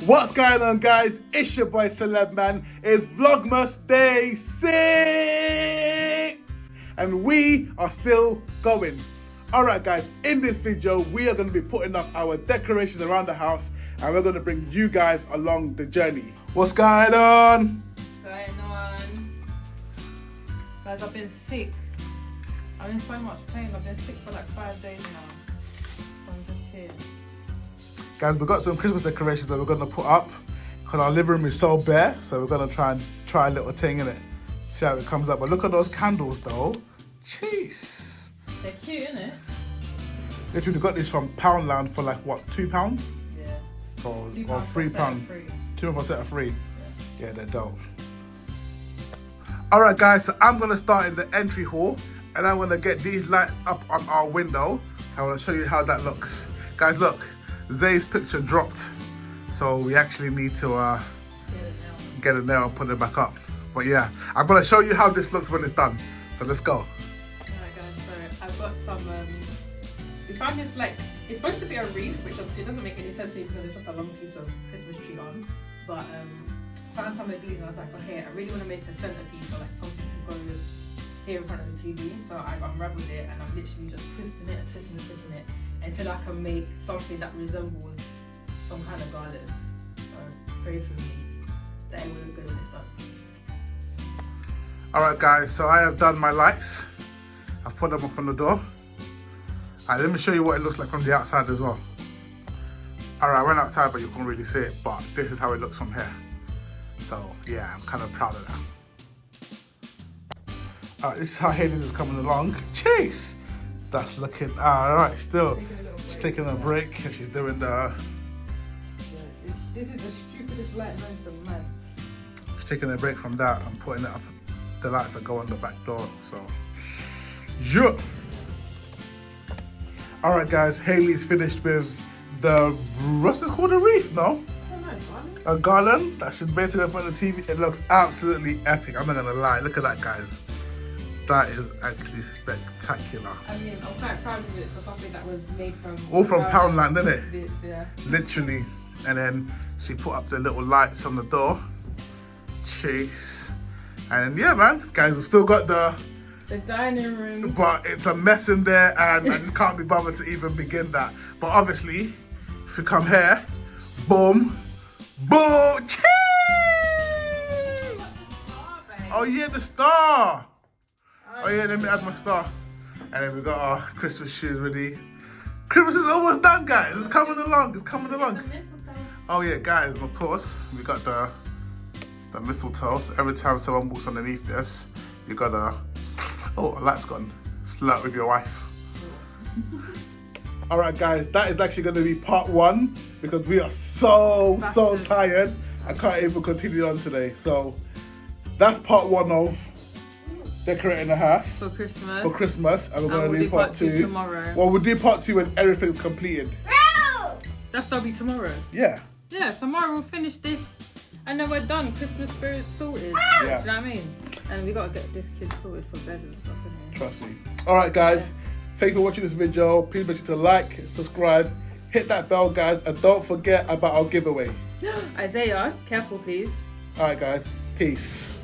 What's going on, guys? It's your boy Celeb Man. It's Vlogmas Day 6 and we are still going. Alright guys, in this video we are going to be putting up our decorations around the house and we're going to bring you guys along the journey. What's going on? What's going on? Guys, I've been sick. I'm in so much pain. I've been sick for like 5 days now. I'm just here. Guys, we've got some Christmas decorations that we're going to put up because our living room is so bare, so we're going to try a little thing in it, see how it comes up. But look at those candles though. Jeez. They're cute, innit? Literally got these from Poundland for like what, £2? Yeah. Or £2 £3. for a set of three. £2 for a set of 3. Yeah, they're dope. Alright guys, so I'm going to start in the entry hall and I'm going to get these lights up on our window. I want to show you how that looks. Guys, look. Zay's picture dropped, so we actually need to get it now and put it back up. But yeah, I'm gonna show you how this looks when it's done. So let's go. Alright guys, so I've got some, we found this like, it's supposed to be a wreath, which it doesn't make any sense to me because it's just a long piece of Christmas tree on. But found some of these and I was like, okay, I really want to make a centerpiece or like something to go here in front of the TV. So I've unraveled it and I'm literally just twisting it and twisting it until I can make something that resembles some kind of garden. So pray for me that it will look good when it's done. Alright guys, so I have done my lights. I've put them up on the door. Alright, let me show you what it looks like from the outside as well. Alright, I went outside but you can't really see it, but this is how it looks from here. So yeah, I'm kind of proud of that. Alright, this is how Hayley's is coming along. Chase! That's looking alright still. She's taking a break and she's doing the... Yeah, this is the stupidest light known to man. She's taking a break from that and putting it up, the lights that go on the back door, so... Yeah! Alright guys, Hayley's finished with the... what's this called, a wreath, no? A garland that should basically in front of the TV. It looks absolutely epic, I'm not gonna lie. Look at that guys. That is actually spectacular. I mean, I'm quite proud of it for something that was made from... all from Poundland, isn't it? Bits, yeah. Literally. And then she put up the little lights on the door. Chase. And yeah, man. Guys, we've still got the dining room. But it's a mess in there and I just can't be bothered to even begin that. But obviously, if you come here, boom, boom, cheese! Oh yeah, the star. Oh yeah, let me add my star. And then we got our Christmas shoes ready. Christmas is almost done, guys. It's coming along. It's coming along. Oh yeah, guys, of course, we got the mistletoe. So every time someone walks underneath this, you gotta, oh, a light's gone. Slut with your wife. Alright guys, that is actually gonna be part 1 because we are so tired. I can't even continue on today. So that's part 1 of decorating the house for Christmas. For Christmas, and we're gonna do part 2 tomorrow. Well, we'll do part 2 when everything's completed. That's gonna be tomorrow. Yeah. Yeah, tomorrow we'll finish this, and then we're done. Christmas spirit's sorted. Yeah. Do you know what I mean? And we gotta get this kid sorted for bed and stuff. Trust me. All right, guys. Thank you for watching this video. Please make sure to like, subscribe, hit that bell, guys, and don't forget about our giveaway. Isaiah, careful, please. All right, guys. Peace.